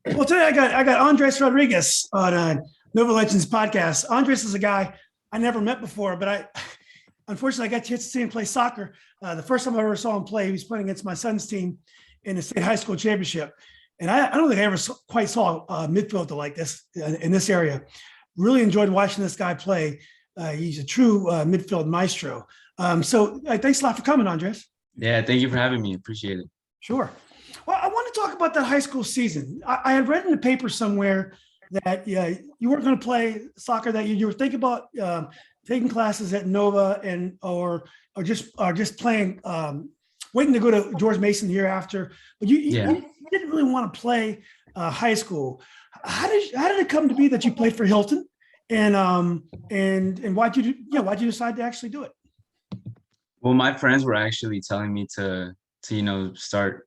Well, today I got Andres Rodriguez on Nova Legends podcast. Andres is a guy I never met before, but I unfortunately I got a chance to see him play soccer. The first time I ever saw him play, he was playing against my son's team in the state high school championship, and I don't think I ever quite saw a midfielder like this in this area. Really enjoyed watching this guy play. He's a true midfield maestro. So thanks a lot for coming, Andres. Yeah, thank you for having me. Appreciate it. Sure. Well, I want to talk about that high school season. I had read in the paper somewhere that you weren't going to play soccer that year. You were thinking about taking classes at Nova or just playing, waiting to go to George Mason the year after. But you didn't really want to play high school. How did it come to be that you played for Hylton, and why'd you decide to actually do it? Well, my friends were actually telling me to start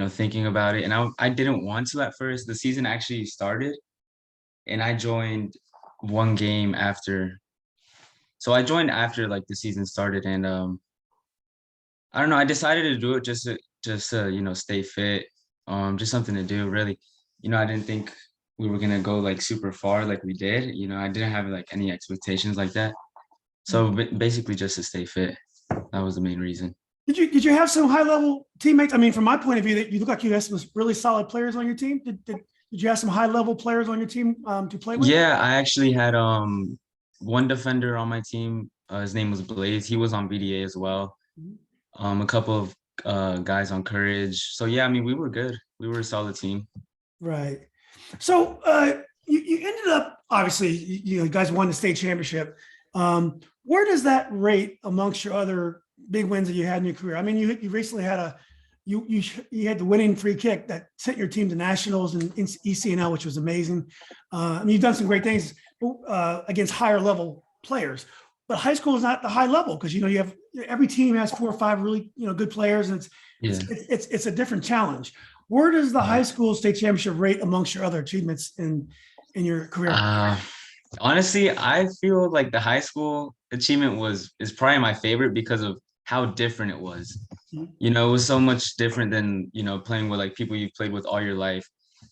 thinking about it, and I didn't want to at first. The season actually started, and I joined one game after. So I joined after like the season started, and I don't know. I decided to do it just to stay fit, just something to do. Really, I didn't think we were gonna go like super far like we did. I didn't have like any expectations like that. So basically, just to stay fit. That was the main reason. Did you have some high level teammates? I mean, from my point of view, that you look like you had some really solid players on your team. Did you have some high level players on your team to play with? Yeah, I actually had one defender on my team. His name was Blaze. He was on VDA as well. A couple of guys on Courage. So yeah, I mean, we were good. We were a solid team. Right. So you ended up, obviously, you guys won the state championship. Where does that rate amongst your other big wins that you had in your career? I mean, you recently had you had the winning free kick that sent your team to nationals and ECNL, which was amazing. I mean, you've done some great things against higher level players, but high school is not the high level because you have every team has 4 or 5 really good players, and it's a different challenge. Where does the high school state championship rate amongst your other achievements in your career? Honestly, I feel like the high school achievement is probably my favorite because of how different it was. It was so much different than, playing with like people you've played with all your life.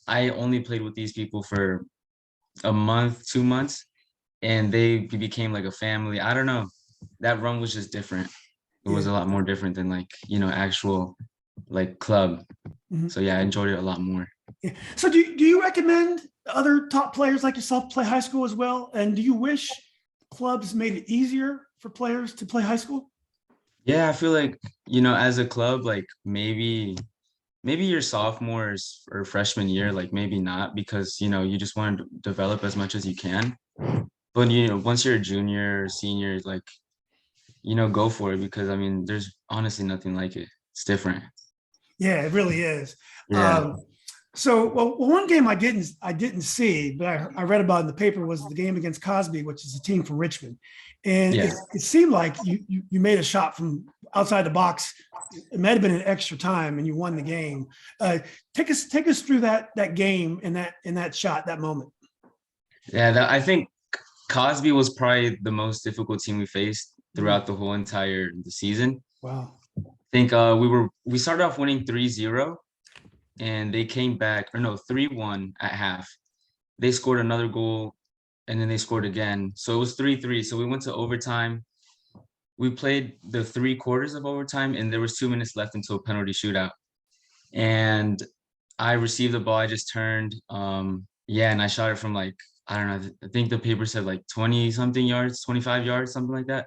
I only played with these people for a month, 2 months, and they became like a family. I don't know. That run was just different. It was a lot more different than like, actual like club. So yeah, I enjoyed it a lot more. Yeah. So do you recommend other top players like yourself play high school as well? And do you wish clubs made it easier for players to play high school? Yeah, I feel like, as a club, like maybe your sophomores or freshman year, like maybe not, because, you just want to develop as much as you can. But, once you're a junior or senior, like, go for it, because I mean, there's honestly nothing like it. It's different. Yeah, it really is. Yeah. So, one game I didn't see, but I read about in the paper was the game against Cosby, which is a team from Richmond, and it seemed like you made a shot from outside the box. It might have been an extra time, and you won the game. Take us through that game and that shot, that moment. Yeah, I think Cosby was probably the most difficult team we faced throughout the whole entire season. Wow. I think we started off winning 3-0. And they came back, or no, 3-1 at half. They scored another goal, and then they scored again. So it was 3-3. So we went to overtime. We played the 3 quarters of overtime, and there was 2 minutes left until a penalty shootout. And I received the ball. I just turned, and I shot it from like, I don't know. I think the paper said like 20-something yards, 25 yards, something like that.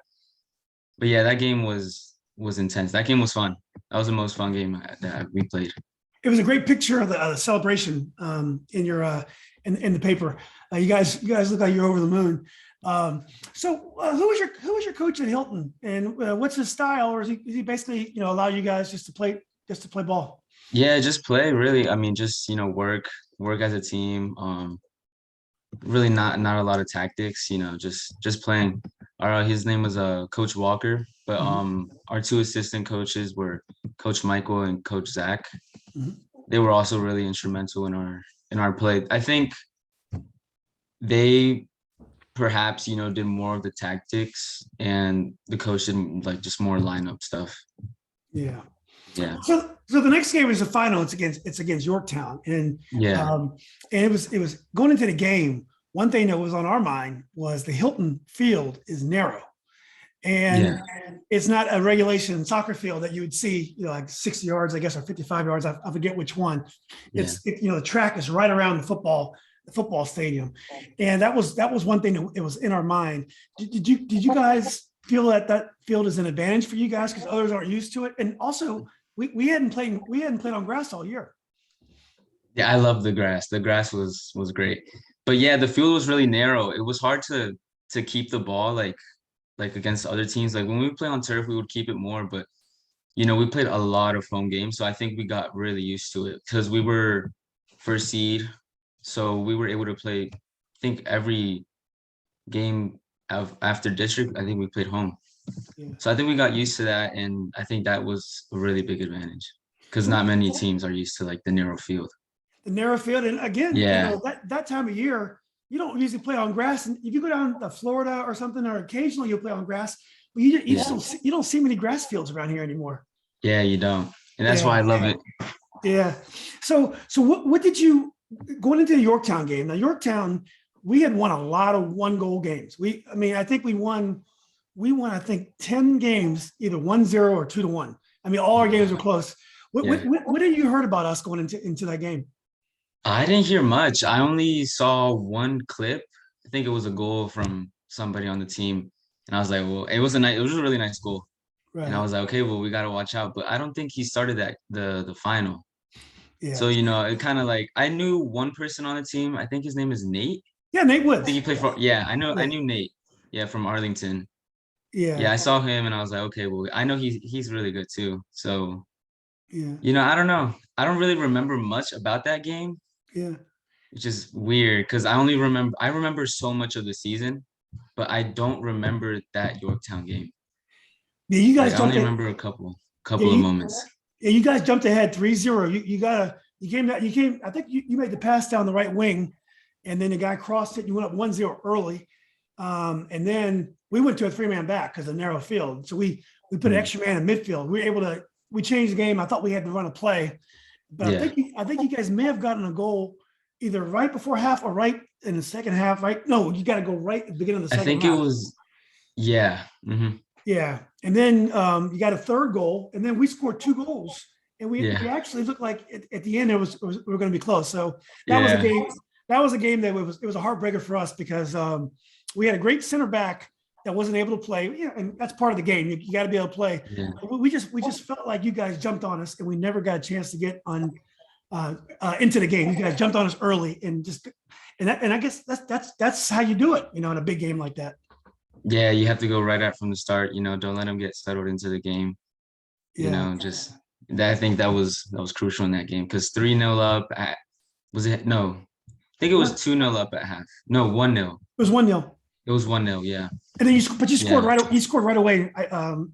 But yeah, that game was intense. That game was fun. That was the most fun game that we played. It was a great picture of the celebration in your in the paper. You guys look like you're over the moon. So who was your coach at Hylton, and what's his style, or is he basically allow you guys just to play ball? Yeah, just play, really. I mean, just work as a team. Really not a lot of tactics. Just playing. His name was Coach Walker, but our 2 assistant coaches were Coach Michael and Coach Zach. They were also really instrumental in our play. I think they perhaps did more of the tactics, and the coach did like just more lineup stuff. Yeah. Yeah. So the next game is the final. It's against Yorktown, Yeah. and it was going into the game. One thing that was on our mind was the Hylton field is narrow, and Yeah. it's not a regulation soccer field that you would see, like 60 yards, I guess, or 55 yards. I forget which one. Yeah. The track is right around the football stadium, and that was one thing that it was in our mind. Did you guys feel that field is an advantage for you guys because others aren't used to it, and also we hadn't played on grass all year. Yeah, I love the grass. The grass was great. But yeah, the field was really narrow. It was hard to keep the ball like against other teams. Like when we play on turf, we would keep it more, but we played a lot of home games, so I think we got really used to it because we were first seed, so we were able to play, I think every game after district, I think we played home. Yeah. So I think we got used to that, and I think that was a really big advantage because So not many teams are used to like the narrow field. the narrow field, and again, Yeah. that time of year, you don't usually play on grass. And if you go down to Florida or something, or occasionally you'll play on grass, but you just Yeah. don't see many grass fields around here anymore. Yeah, you don't. And that's Yeah. why I love it. Yeah. So what did you going into the Yorktown game? Now Yorktown, we had won a lot of 1-goal games. I think we won I think 10 games, either 1-0 or 2-1. All our games were close. What Yeah. what have you heard about us going into that game? I didn't hear much. I only saw one clip. I think it was a goal from somebody on the team. And I was like, well, it was a really nice goal. And I Right. was like, okay, well, we gotta watch out. But I don't think he started the final. Yeah. So, it kind of like I knew one person on the team. I think his name is Nate. Yeah, Nate I think he Woods. played for, yeah, I Yeah. knew Nate. Yeah, from Arlington. Yeah. Yeah, I saw him and I was like, okay, well, I know he's really good too. So, Yeah. I don't know. I don't really remember much about that game, Yeah. which is weird because I remember so much of the season, but I don't remember that Yorktown game. Yeah, you Like guys I jumped only in. remember a Yeah, couple of moments. you guys jumped ahead 3-0. You came, I think you made the pass down the right wing, and then the guy crossed it. You went up 1-0 early. And then we went to a 3-man back because of narrow field. So we put an extra man in midfield. We changed the game. I thought we had to run a play, but Yeah. I think you guys may have gotten a goal either right before half or right in the second half, right? No, you got to go right at the beginning of the I second think it half. was, yeah. Yeah. And then you got a third goal, and then we scored 2 goals. And we actually looked like at the end we were going to be close. So that was a Yeah. game. That was a game that it was a heartbreaker for us because we had a great center back that wasn't able to play. Yeah, and that's part of the game. You got to be able to play. Yeah. We just felt like you guys jumped on us, and we never got a chance to get on into the game. You guys jumped on us early, and I guess that's how you do it, in a big game like that. Yeah, you have to go right out from the start, don't let them get settled into the game. Yeah. Just that I think that was crucial in that game because 3-0 up was it? No. I think it was 2-0 up at half. No, 1-0. It was 1-0. It was 1-0, yeah. And then you scored Yeah. right. You scored right away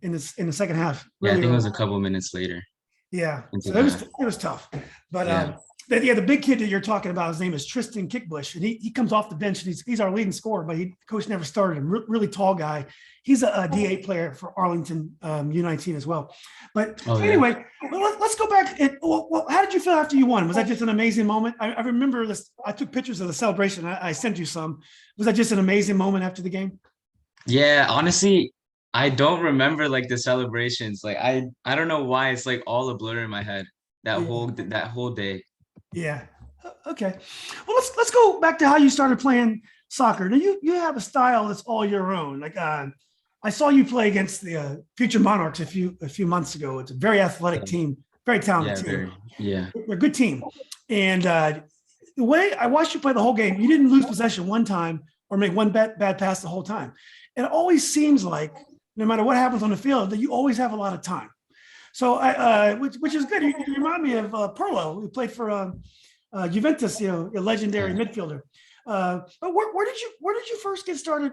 in the second half. Yeah, I really think it was early. a couple minutes later. Yeah, into so it that. was tough, but Yeah. the big kid that you're talking about, his name is Tristan Kickbush, and he comes off the bench, and he's our leading scorer, but coach never started him. Really tall guy. He's a DA player for Arlington U19 as well. But Oh, yeah. anyway, let's go back. Well, how did you feel after you won? Was that just an amazing moment? I remember this. I took pictures of the celebration. I sent you some. Was that just an amazing moment after the game? Yeah, honestly, I don't remember like the celebrations. Like I don't know why it's like all a blur in my head that Yeah. whole day. Yeah. Okay. Well, let's go back to how you started playing soccer. Now you have a style that's all your own. Like I saw you play against the Future Monarchs a few months ago. It's a very athletic team, very Yeah, talented team. very, yeah. They're a good team. And the way I watched you play the whole game, you didn't lose possession one time or make one bad pass the whole time. It always seems like no matter what happens on the field, that you always have a lot of time. So which is good. You remind me of Perlo, who played for Juventus, a legendary midfielder. But where did you first get started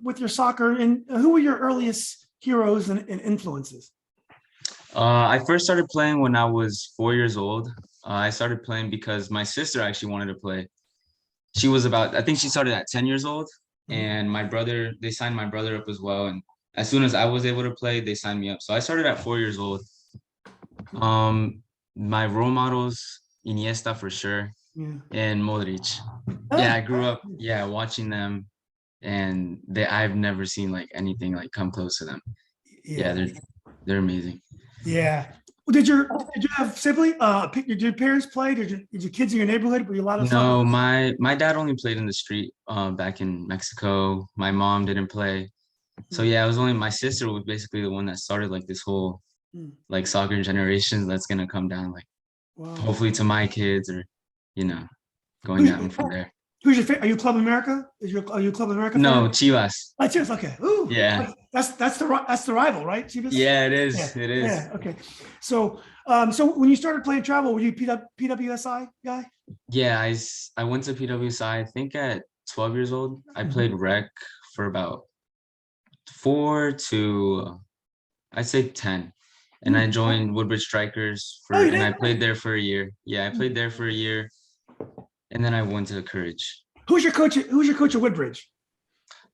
with your soccer, and who were your earliest heroes and influences? I first started playing when I was 4 years old. I started playing because my sister actually wanted to play. I think she started at 10 years old, and they signed my brother up as well. And as soon as I was able to play, they signed me up. So I started at 4 years old. My role models, Iniesta for sure, Yeah. and Modric. Oh, Yeah, I grew up, yeah, watching them, and I've never seen like anything like come close to them. Yeah, yeah. they're amazing. Yeah. Well, did you have sibling? Did your parents play? Did your kids in your neighborhood? Were you a lot of soccer? No, my dad only played in the street back in Mexico. My mom didn't play. So yeah, it was only my sister was basically the one that started like this whole Hmm. like soccer generation that's gonna come down like Wow. hopefully to my kids or you know going Who's, down from there. who's your Are you Club America? Are you a Club America No, fan? Chivas. Oh, Chivas. Okay. Ooh, Yeah. that's the rival, right? Chivas. Yeah, it Yeah. is. It is. Yeah. Okay. So when you started playing travel, were you PWSI guy? Yeah, I went to PWSI, I think at 12 years old. I played rec for about 4 to I'd say 10. And I Hmm. joined Woodbridge Strikers Oh, you and did? I played there for a year. Yeah, I played there for a year and then I went to Courage. Who's your coach? Who's your coach at Woodbridge?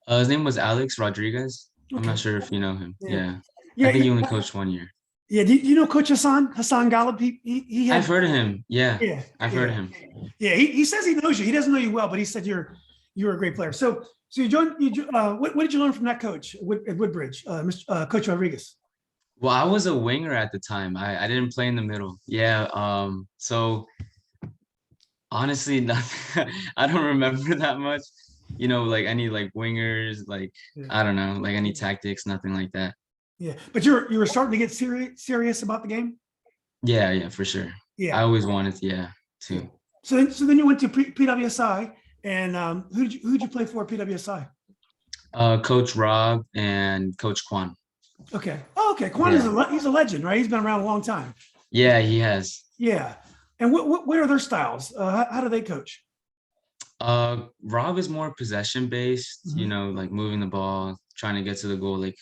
His name was Alex Rodriguez. I'm Okay. not sure if you know him. Yeah. Yeah. I Yeah. think he only coached 1 year. Yeah. Do you know Coach Hassan Gallup? He I've had. heard of him. Yeah. Yeah. I've heard of Yeah. him. Yeah. He says he knows you. He doesn't know you well, but he said you're a great player. So you joined. What did you learn from that coach at Woodbridge, Coach Rodriguez? Well, I was a winger at the time. I didn't play in the middle. Yeah. So honestly, nothing, I don't remember that much. Like any like wingers, like Yeah. I don't know, like any tactics, nothing like that. Yeah. But you were starting to get serious about the game. Yeah, yeah, for sure. I Yeah. always wanted, yeah, Yeah. to. So then you went to PWSI, and who'd you play for at PWSI? Coach Rob and Coach Kwan. Okay. Oh, okay. Quan is Yeah, he's a legend, right? He's been around a long time. yeah, he has. Yeah. And what are their styles? How do they coach? Rob is more possession based, Mhm. like moving the ball, trying to get to the goal, like,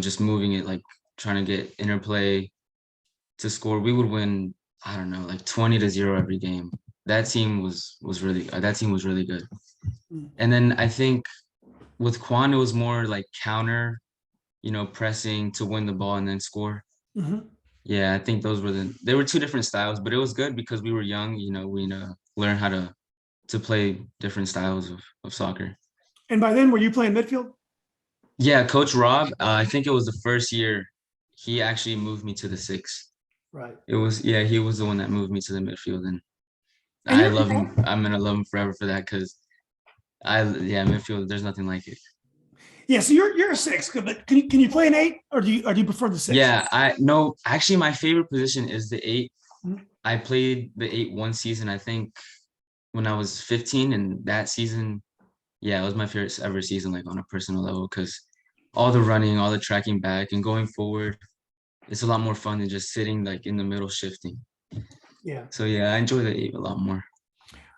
just moving it, like trying to get interplay to score. We would win, I don't know, like 20-0 every game. That team was really good. Mm. And then I think with Quan, it was more like counter, pressing to win the ball and then score. Mhm. Yeah, I think they were two different styles, but it was good because we were young, we learn how to play different styles of soccer. And by then, were you playing midfield? Yeah, Coach Rob, I think it was the first year he actually moved me to the six. Right. Yeah, he was the one that moved me to the midfield, and And I you're love him. I'm gonna love him forever for that because midfield, there's nothing like it. Yeah. So you're a six, but can you play an eight, or do you prefer the six? Yeah, I no, actually my favorite position is the eight. Mhm. I played the eight one season, I think when I was 15, and that season, yeah, it was my favorite ever season, like on a personal level, because all the running, all the tracking back and going forward, it's a lot more fun than just sitting like in the middle shifting. Yeah. So yeah, I enjoy the eight a lot more.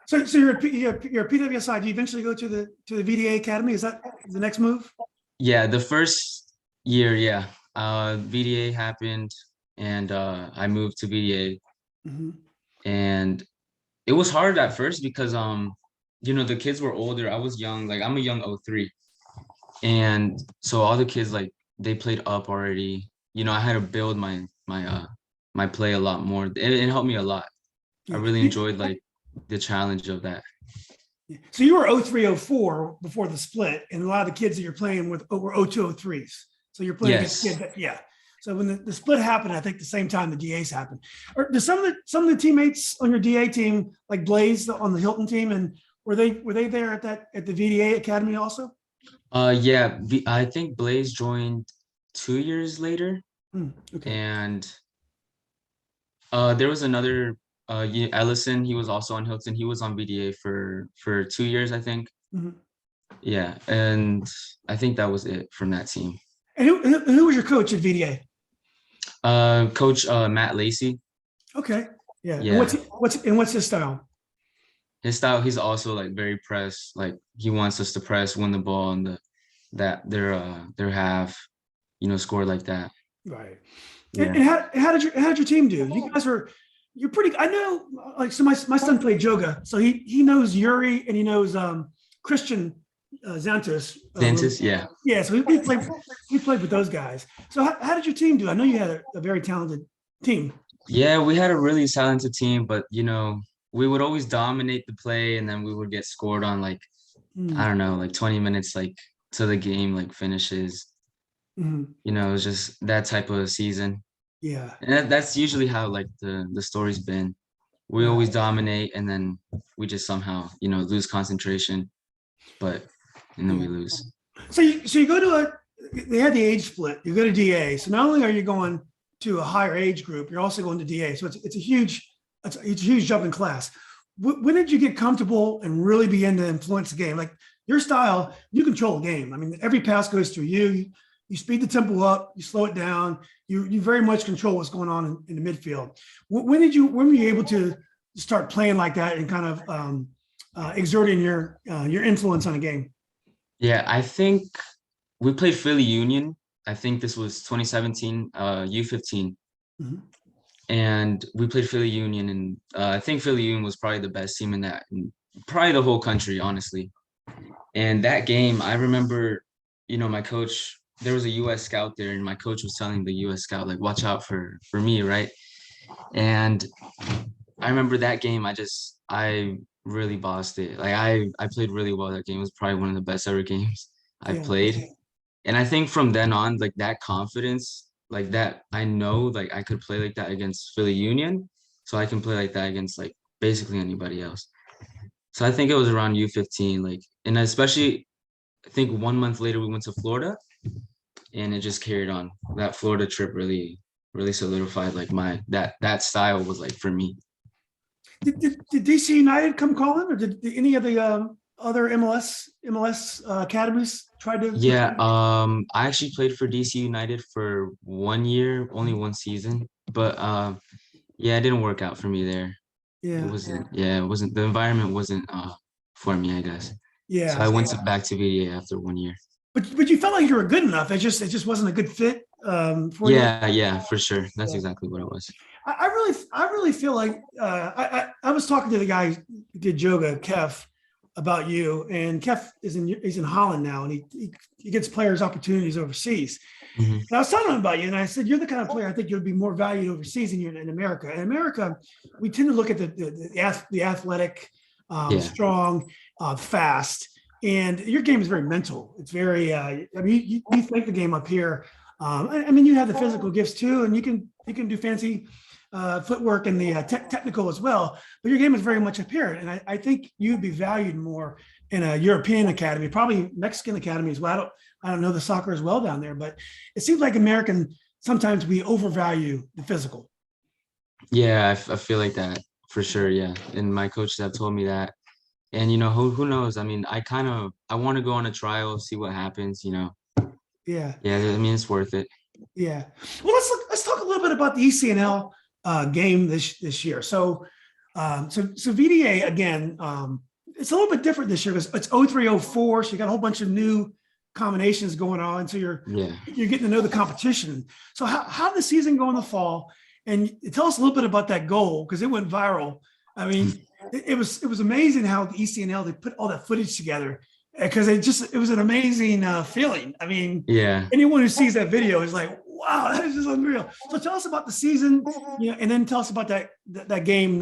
So you're a PWSI. Do you eventually go to the VDA Academy? Is that the next move? Yeah, the first year, yeah. VDA happened and I moved to VDA, Mhm. and it was hard at first because the kids were older. I was young, like I'm a young 03. And so all the kids like they played up already. I had to build my play a lot more. It helped me a lot. I Yeah. really enjoyed like the challenge of that. So you were 03, 04 before the split, and a lot of the kids that you're playing with were 02, 03s. So you're playing against Yes. kids that, yeah. So when the split happened, I think the same time the DAs happened. Or do some of the teammates on your DA team, like Blaze on the Hylton team, and were they there at the VDA Academy also? Yeah, I think Blaze joined 2 years later, Okay. and there was another Ellison. He was also on Hylton. He was on VDA for 2 years, I think. Mhm. Yeah, and I think that was it from that team. And who was your coach at VDA? Coach Matt Lacey. Okay. Yeah. And Yeah, what's his style? his style. He's also like very press. Like he wants us to press, win the ball, and their half, score like that. Right. Yeah. And how did your team do? You're pretty. I know, like, so my son played yoga, so he knows Yuri and he knows Christian Xantus. Dentist. Yeah. Yeah, so we played with those guys. So how did your team do? I know you had a very talented team. Yeah, we had a really talented team, but we would always dominate the play and then we would get scored on like, I Mm, don't know, like 20 minutes like to the game like finishes. mhm. It was just that type of season. Yeah, And that's usually how like the story's been. We right. always dominate and then we just somehow, lose concentration, but and then we Yeah. lose. So you go to they had the age split. You go to DA. So not only are you going to a higher age group, you're also going to DA. So it's a huge jump in class. When did you get comfortable and really begin to influence the game? Like your style, you control the game. I mean, every pass goes through you. You speed the tempo up, you slow it down. You very much control what's going on in the midfield. When were you able to start playing like that and kind of exerting your influence on a game? Yeah, I think we played Philly Union. I think this was 2017, U15. Mhm. And we played Philly Union, and I think Philly Union was probably the best team in probably the whole country, honestly. And that game, I remember, my coach. There was a U.S. scout there, and my coach was telling the U.S. scout like, "Watch out for me," right? And I remember that game. I really bossed it. Like I played really well that game. It was probably one of the best ever games I've Yeah. played. And I think from then on, like that confidence, like that, I know like I could play like that against Philly Union. So I can play like that against like basically anybody else. So I think it was around U15, like, and especially I think 1 month later we went to Florida and it just carried on. That Florida trip really solidified like that style was like for me. Did DC United come calling, or did any of the other MLS academies try to Yeah, recruit? I actually played for DC United for 1 year, only one season, but yeah, it didn't work out for me there. It Yeah, wasn't, yeah, it wasn't, the environment wasn't for me, I guess. So yeah. I went back to VDA after 1 year. But you felt like you were good enough. It just wasn't a good fit for you. Yeah, yeah, for sure. That's Yeah. exactly what it was. I really feel like I was talking to the guy who did yoga, Kef, about you, and Kef he's in Holland now, and he gets players opportunities overseas. Mhm. And I was telling him about you, and I said, "You're the kind of player I think you'd be more valued overseas than you're in America. In America, we tend to look at the athletic, Yeah, strong, fast, and your game is very mental. It's very. I mean, you think the game up here. I mean, you have the physical gifts too, and you can do fancy footwork and the technical as well. But your game is very much up here, and I think you'd be valued more in a European academy, probably Mexican academy as well. I don't know the soccer as well down there, but it seems like American sometimes we overvalue the physical. yeah, I feel like that for sure. Yeah, and my coaches have told me that. And who knows? I mean, I want to go on a trial, see what happens. Yeah, Yeah, I mean, it's worth it. yeah. Well, let's talk a little bit about the ECNL game this year. So VDA again, it's a little bit different this year because it's 0304, so you got a whole bunch of new combinations going on. So Yeah. you're getting to know the competition. So how did the season go in the fall? And tell us a little bit about that goal because it went viral. I mean, it was amazing how the ECNL they put all that footage together because it was an amazing feeling. I mean, Yeah. anyone who sees that video is like, wow, that is just unreal. So tell us about the season, and then tell us about that game,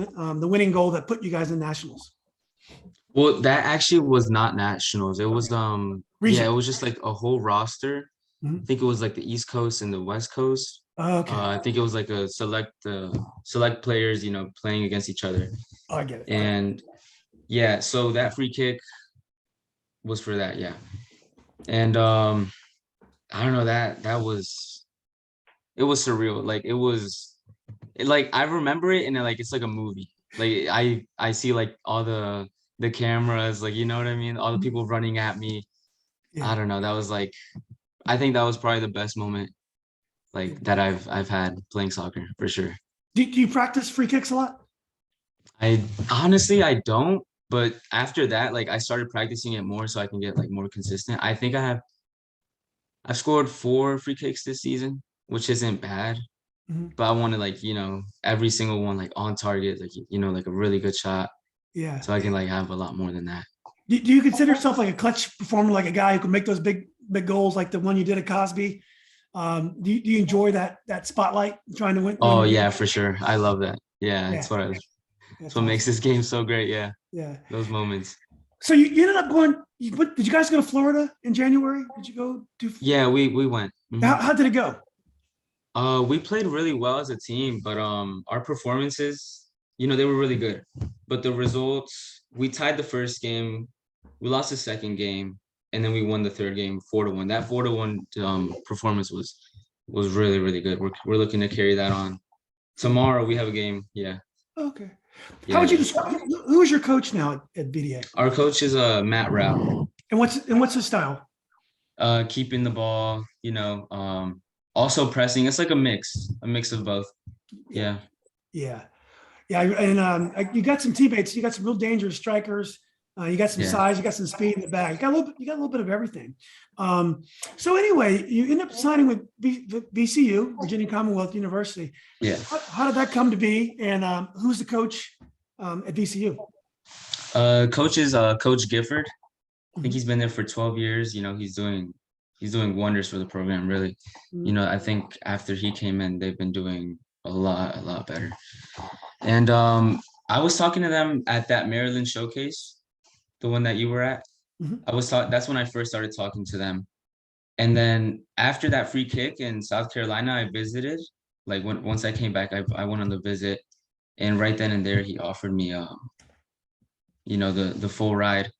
the winning goal that put you guys in nationals Well, that actually was not nationals. It was yeah, it region. was just like a whole roster. I Mhm. think it was like the East Coast and the West Coast. Okay, I think it was like a select players, playing against each other. oh, I get it. And yeah, so that free kick was for that, yeah. And I don't know, it was surreal. Like like I remember it and like it's like a movie. Like I see like all the cameras, like you know what I mean? All the people running at me. I Yeah, don't know. That was like I think that was probably the best moment yeah. like that I've had playing soccer for sure. Do you practice free kicks a lot? I honestly I don't, but after that, like I started practicing it more so I can get like more consistent. I think I've scored 4 free kicks this season, which isn't bad. Mhm. But I wanted like, every single one like on target, like like a really good shot. Yeah. So I can like have a lot more than that. Do you consider yourself like a clutch performer, like a guy who can make those big goals, like the one you did at Cosby? Do you enjoy that spotlight trying to win? Oh the game? yeah, for sure. I love that. Yeah, Yeah, it's that's what makes awesome. this game so great. Yeah, Yeah. those moments. So you ended up going. Did you guys go to Florida in January? Did you go to? Yeah, we went. How did it go? We played really well as a team, but our performances, they were really good. But the results, we tied the first game, we lost the second game, and then we won the third game 4-1. That 4-1 performance was really, really good. We're looking to carry that on. Tomorrow we have a game. Yeah. Okay. How would Yeah. you describe? Who is your coach now at VDA? Our coach is Matt Rao. And what's his style? Keeping the ball, also pressing. It's like a mix of both. Yeah. Yeah. Yeah. And you got some teammates. You got some real dangerous strikers. You got some Yeah. size. You got some speed in the back. You got a little bit of everything. So anyway, you end up signing with VCU, Virginia Commonwealth University. Yeah. How did that come to be? And who's the coach at VCU? Coach is Coach Gifford. I think he's been there for 12 years. He's doing wonders for the program, really. I think after he came in, they've been doing a lot better. And I was talking to them at that Maryland showcase, the one that you were at. That's when I first started talking to them. And then after that free kick in South Carolina, I visited. Like once I came back, I went on the visit, and right then and there he offered me the full ride.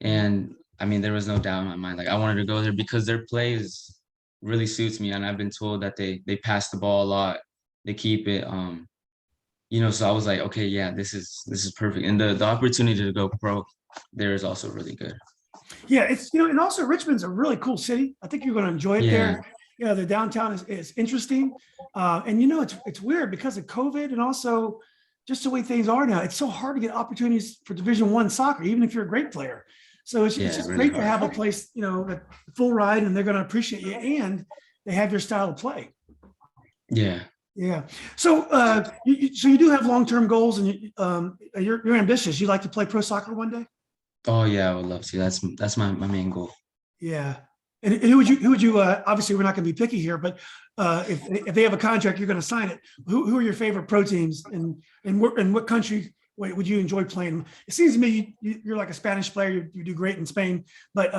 And I mean, there was no doubt in my mind. Like, I wanted to go there because their play really suits me. And I've been told that they pass the ball a lot. They keep it, so I was like, okay, yeah, this is perfect. And the opportunity to go pro there is also really good. Yeah, it's and also Richmond's a really cool city. I think you're going to enjoy it there. The downtown is interesting, and it's weird because of COVID and also just the way things are now. It's so hard to get opportunities for Division I soccer, even if you're a great player. So it's just really great to have a place, a full ride, and they're going to appreciate you, and they have your style of play. Yeah. Yeah. So you do have long-term goals, and you're ambitious. You'd like to play pro soccer one day? Oh yeah, I would love to. That's my main goal. Yeah. And who would you obviously we're not going to be picky here, but if they have a contract, you're going to sign it. Who are your favorite pro teams, and what country would you enjoy playing? It seems to me you're like a Spanish player. You do great in Spain, but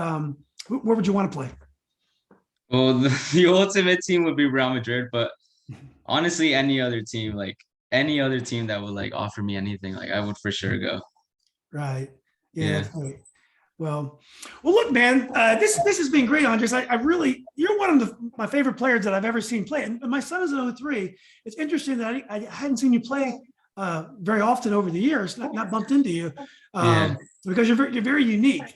where would you want to play? Well, the ultimate team would be Real Madrid, but honestly, any other team that would like offer me anything, like I would for sure go. Right. Yeah. That's great. Well, look, man, this has been great, Andres. I really, you're one of my favorite players that I've ever seen play. And my son is an 03. It's interesting that I hadn't seen you play very often over the years, not bumped into you, because you're very unique.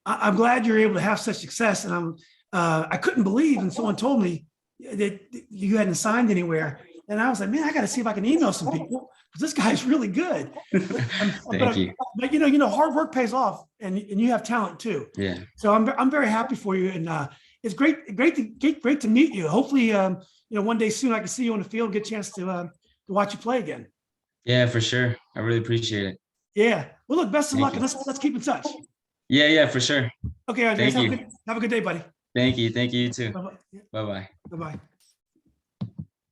I'm glad you're able to have such success, and I couldn't believe, and someone told me that you hadn't signed anywhere, and I was like, man, I got to see if I can email some people, because this guy's really good. Thank you. But hard work pays off, and you have talent too. Yeah. So I'm very happy for you, and it's great to meet you. Hopefully, one day soon I can see you on the field, get a chance to watch you play again. Yeah, for sure. I really appreciate it. Yeah. Well, look, best of luck, and let's keep in touch. Yeah, for sure. Okay, Andres, Thank you. have a good day, buddy. Thank you. You too. Bye-bye. Bye-bye. Bye-bye.